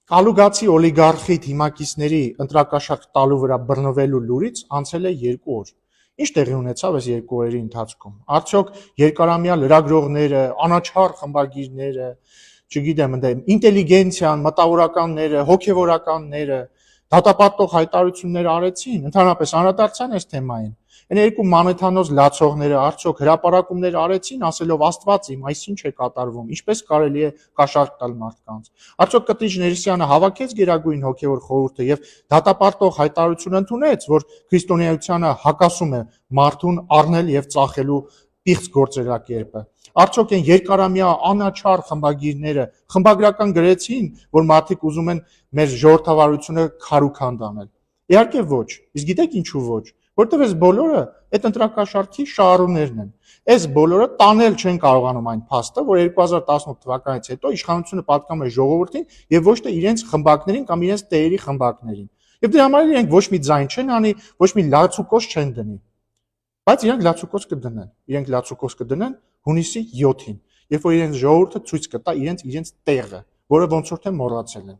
Կալուգացի օլիգարխի թիմակիցների ընտրակաշառք տալու վրա բռնվելու լուրից անցել է 2 օր։ Ինչ տեղի ունեցավ այս 2 օրերի ընթացքում։ Արդյոք երկարամյա լրագրողները, անաչառ խմբագիրները, չգիտեմ, ինտելիգենցիան, մտավորականները, հոգևորականները դատապարտող հայտարարություններ արեցին, ընդհանրապես անդրադարձան այս թեմային։ Այն երկու մանեթանոց լացողները արդյոք հրապարակումներ արեցին, ասելով Աստված իմ, այս ինչ է կատարվում, ինչպես կարելի է կաշառք տալ մարդկանց։ Արդյոք Կտիչ Ներսյանը հավաքեց Գերագույն հոգևոր խորհուրդը եւ դատապարտող հայտարարություն ընդունեց, որ քրիստոնեությանը հակասում է մարդուն առնել եւ ծախելու պիղծ գործելակերպը։ Արդյոք այն երկարամյա անաչառ խմբագիրները խմբագրական գրեցին, որ մարդիկ ուզում են մեր ժողովրդավարությունը քարուքանդ անել։ Իհարկե ոչ։ Իսկ գիտեք ինչու ոչ։ Որտեւ այս բոլորը այդ ընտրակաշառքի շահառուներն են։ Այս բոլորը տանել չեն կարողանում այն փաստը, որ 2018 թվականից հետո իշխանությունը պատկանում է ժողովրդին եւ ոչ թե իրենց խմբակներին կամ իրենց տերերի խմբակներին։ Եվ դրա համար իրենք ոչ մի ձայն չեն անի, ոչ մի լացուկոս չեն դնի։ Բայց իրենք լացուկոս կդնեն։ Իրենք լացուկոս կդնեն հունիսի 7-ին, երբ որ իրենց ժողովուրդը ցույց կտա իրենց տեղը, որը ոնց որ թե մոռացել են։